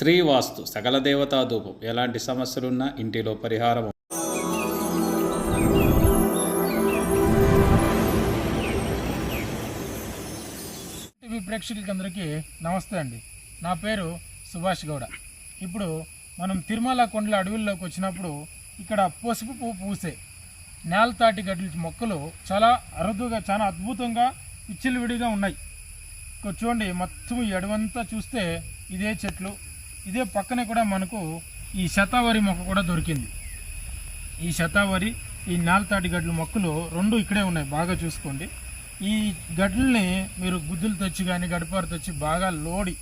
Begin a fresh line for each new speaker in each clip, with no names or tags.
శ్రీవాస్తు సకల దేవతా ధూపం. ఎలాంటి సమస్యలున్నా ఇంటిలో పరిహారం.
టీవీ ప్రేక్షకులందరికీ నమస్తే అండి. నా పేరు సుభాష్ గౌడ. ఇప్పుడు మనం తిరుమల కొండల అడవుల్లోకి వచ్చినప్పుడు ఇక్కడ పసుపు పువ్వు పూసే నేలతాటి గడ్డి మొక్కలు చాలా అరుదుగా చాలా అద్భుతంగా విచ్చలవిడిగా ఉన్నాయి. ఇక్కడ చూడండి, మొత్తం ఈ అడవంతా చూస్తే ఇదే చెట్లు, ఇదే పక్కనే కూడా మనకు ఈ శతావరి మొక్క కూడా దొరికింది. ఈ శతావరి, ఈ నేలతాటి గడ్డల మొక్కలు రెండు ఇక్కడే ఉన్నాయి. బాగా చూసుకోండి. ఈ గడ్డల్ని మీరు గుద్దులు తెచ్చి కానీ గడిపారు తెచ్చి బాగా లోడి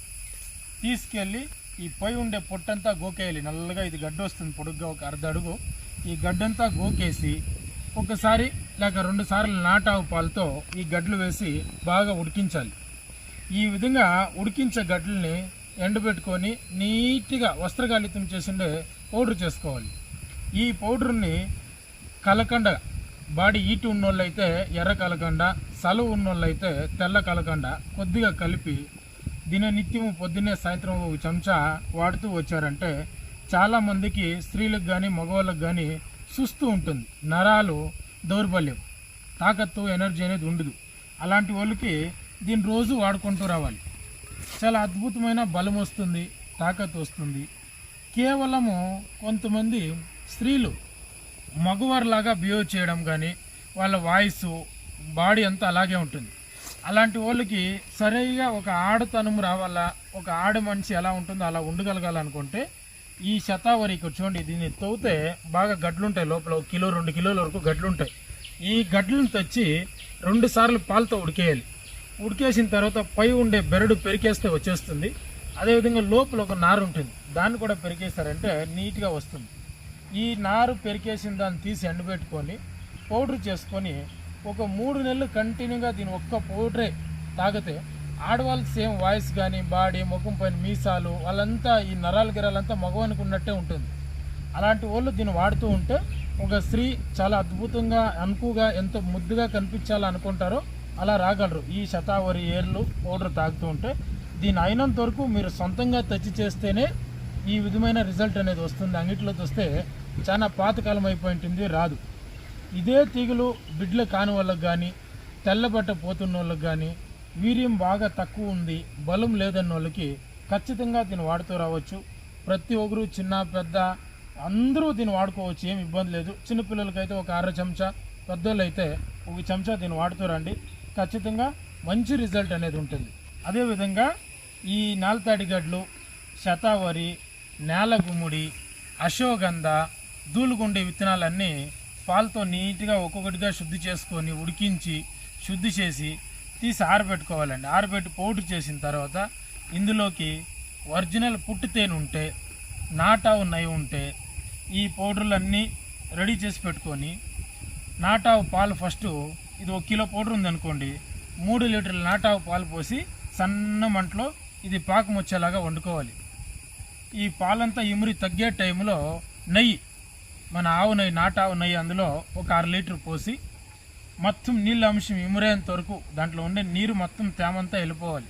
తీసుకెళ్ళి ఈ పై ఉండే పొట్టంతా గోకేయాలి. నల్లగా ఇది గడ్డ వస్తుంది పొడుగ్గా, ఒక అర్ధ అడుగు. ఈ గడ్డంతా గోకేసి ఒకసారి లేక 2 సార్లు నాటావు పాలతో ఈ గడ్డలు వేసి బాగా ఉడికించాలి. ఈ విధంగా ఉడికించే గడ్డల్ని ఎండబెట్టుకొని నీట్గా వస్త్రగాళితం చేసిండే పౌడర్ చేసుకోవాలి. ఈ పౌడర్ని కలకండ, బాడీ ఈటు ఉన్నోళ్ళు అయితే ఎర్ర కలకండ, సలువు ఉన్నోళ్ళు అయితే తెల్ల కలకండ కొద్దిగా కలిపి నిత్యము పొద్దున్నే సాయంత్రం 1 చెంచా వాడుతూ వచ్చారంటే చాలామందికి స్త్రీలకు కానీ మగవాళ్ళకి కానీ సుస్తూ ఉంటుంది. నరాలు దౌర్బల్యం, తాకత్తు, ఎనర్జీ అనేది ఉండదు. అలాంటి వాళ్ళకి దీన్ని రోజు వాడుకుంటూ రావాలి. చాలా అద్భుతమైన బలం వస్తుంది, తాకత్తు వస్తుంది. కేవలము కొంతమంది స్త్రీలు మగవారిలాగా బిహేవ్ చేయడం కానీ వాళ్ళ వాయిస్, బాడీ అంతా అలాగే ఉంటుంది. అలాంటి వాళ్ళకి సరిగా ఒక ఆడతనం రావాలా, ఒక ఆడ మనిషి ఎలా ఉంటుందో అలా ఉండగలగాలనుకుంటే ఈ శతావరి ఇక్కడ చూడండి, దీన్ని తవ్వితే బాగా గడ్లుంటాయి. లోపల 1 కిలో 2 కిలోల వరకు గడ్లుంటాయి. ఈ గడ్లను తెచ్చి 2 సార్లు పాలతో ఉడికేయాలి. ఉడికేసిన తర్వాత పై ఉండే బెరడు పెరికేస్తే వచ్చేస్తుంది. అదేవిధంగా లోపల ఒక నారు ఉంటుంది, దాన్ని కూడా పెరికేస్తారంటే నీట్గా వస్తుంది. ఈ నారు పెరికేసిన దాన్ని తీసి ఎండబెట్టుకొని పౌడర్ చేసుకొని ఒక 3 నెలలు కంటిన్యూగా దీని ఒక్క పౌడరే తాగితే ఆడవాళ్ళకి సేమ్ వాయిస్ కానీ, బాడీ, ముఖం పైన మీసాలు, వాళ్ళంతా ఈ నరాలు గిరాలంతా మగవానికి ఉన్నట్టే ఉంటుంది. అలాంటి వాళ్ళు దీన్ని వాడుతూ ఉంటే ఒక స్త్రీ చాలా అద్భుతంగా, అనుకుగా, ఎంతో ముద్దుగా కనిపించాలనుకుంటారో అలా రాగలరు. ఈ శతావరి ఏర్లు పౌడర్ తాగుతూ ఉంటే దీని అయినంత వరకు మీరు సొంతంగా తెచ్చి చేస్తేనే ఈ విధమైన రిజల్ట్ అనేది వస్తుంది. అంగిట్లో తెస్తే చాలా పాతకాలం అయిపోయి ఉంటుంది, రాదు. ఇదే తీగలు బిడ్డలు కాని వాళ్ళకి కానీ, తెల్లబట్ట పోతున్న వాళ్ళకి కానీ, వీర్యం బాగా తక్కువ ఉంది, బలం లేదన్న వాళ్ళకి ఖచ్చితంగా దీన్ని వాడుతూ రావచ్చు. ప్రతి ఒక్కరు, చిన్న పెద్ద అందరూ దీన్ని వాడుకోవచ్చు, ఏం ఇబ్బంది లేదు. చిన్నపిల్లలకైతే ఒక 1/2 చెంచా, పెద్దోళ్ళు అయితే 1 చెంచా దీన్ని వాడుతూ రండి. ఖచ్చితంగా మంచి రిజల్ట్ అనేది ఉంటుంది. అదేవిధంగా ఈ నేలతాటి గడ్డలు, శతావరి, నేల గుమ్ముడి, అశ్వగంధ, దూలుగుండే విత్తనాలన్నీ పాలతో నీట్గా ఒక్కొక్కటిగా శుద్ధి చేసుకొని ఉడికించి శుద్ధి చేసి తీసి ఆరబెట్టుకోవాలండి. ఆరబెట్టి పౌడర్ చేసిన తర్వాత ఇందులోకి ఒరిజినల్ పుట్టు తేనె ఉంటే, నాటావు నెయ్యి ఉంటే ఈ పౌడర్లన్నీ రెడీ చేసి పెట్టుకొని, నాటావు పాలు ఫస్ట్, ఇది 1 కిలో పౌడర్ ఉందనుకోండి, 3 లీటర్ల నాటావు పాలు పోసి సన్న మంటలో ఇది పాకం వచ్చేలాగా వండుకోవాలి. ఈ పాలంతా ఇమిరి తగ్గే టైంలో నెయ్యి, మన ఆవు నెయ్యి, నాటావు నెయ్యి అందులో ఒక 1/2 లీటర్ పోసి మొత్తం నీళ్ళ అంశం ఇమిరేంత వరకు, దాంట్లో ఉండే నీరు మొత్తం తేమంతా వెళ్ళిపోవాలి.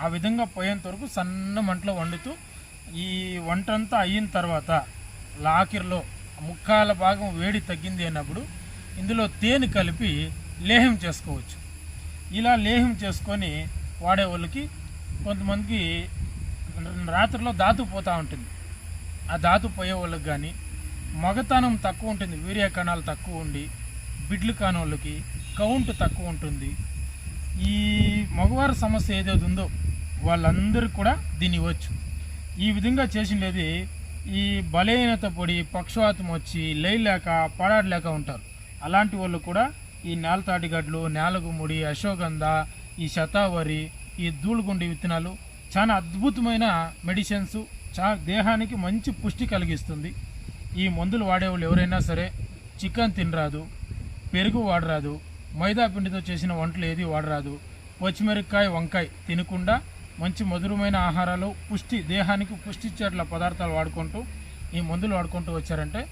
ఆ విధంగా పోయేంత వరకు సన్న మంటలో వండుతూ ఈ వంట అంతా అయిన తర్వాత ఆఖరిలో ముక్కాల భాగం వేడి తగ్గింది అన్నప్పుడు ఇందులో తేనె కలిపి లేహం చేసుకోవచ్చు. ఇలా లేహం చేసుకొని వాడే వాళ్ళకి, కొంతమందికి రాత్రిలో దాతు పోతూ ఉంటుంది, ఆ దాతు పోయే వాళ్ళకి కానీ, మగతనం తక్కువ ఉంటుంది, వీర్య కణాలు తక్కువ ఉండి బిడ్లు కాని వాళ్ళకి కౌంట్ తక్కువ ఉంటుంది, ఈ మగవారి సమస్య ఏదైతే ఉందో వాళ్ళందరికీ కూడా దీన్ని ఇవ్వచ్చు. ఈ విధంగా చేసిండేది ఈ బలహీనత పొడి, పక్షవాతం వచ్చి లేక పడాడలేక ఉంటారు. అలాంటి వాళ్ళు కూడా ఈ నేలతాటి గడ్డలు, నేలగుమ్ముడి, అశ్వగంధ, ఈ శతావరి, ఈ ధూళిగుండి విత్తనాలు చాలా అద్భుతమైన మెడిసిన్స్, దేహానికి మంచి పుష్టి కలిగిస్తుంది. ఈ మందులు వాడేవాళ్ళు ఎవరైనా సరే చికెన్ తినరాదు, పెరుగు వాడరాదు, మైదా పిండితో చేసిన వంటలు ఏది వాడరాదు, పచ్చిమిరపకాయ, వంకాయ తినకుండా మంచి మధురమైన ఆహారాలు, పుష్టి, దేహానికి పుష్టి ఇచ్చేట్ల పదార్థాలు వాడుకుంటూ ఈ మందులు వాడుకుంటూ వచ్చారంటే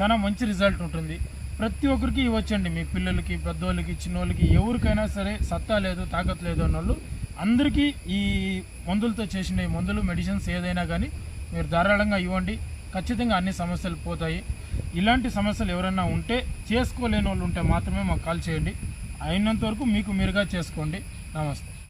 చాలా మంచి రిజల్ట్ ఉంటుంది. ప్రతి ఒక్కరికి ఇవ్వచ్చండి, మీ పిల్లలకి, పెద్దోళ్ళకి, చిన్నోళ్ళకి, ఎవరికైనా సరే సత్తా లేదు, తాకత్ లేదు అన్నోళ్ళు అందరికీ ఈ మందులతో చేసిన ఈ మందులు, మెడిసిన్స్ ఏదైనా కానీ మీరు ధారాళంగా ఇవ్వండి, ఖచ్చితంగా అన్ని సమస్యలు పోతాయి. ఇలాంటి సమస్యలు ఎవరైనా ఉంటే, చేసుకోలేని వాళ్ళు ఉంటే మాత్రమే మాకు కాల్ చేయండి. అయినంత వరకు మీకు మీరుగా చేసుకోండి. నమస్తే.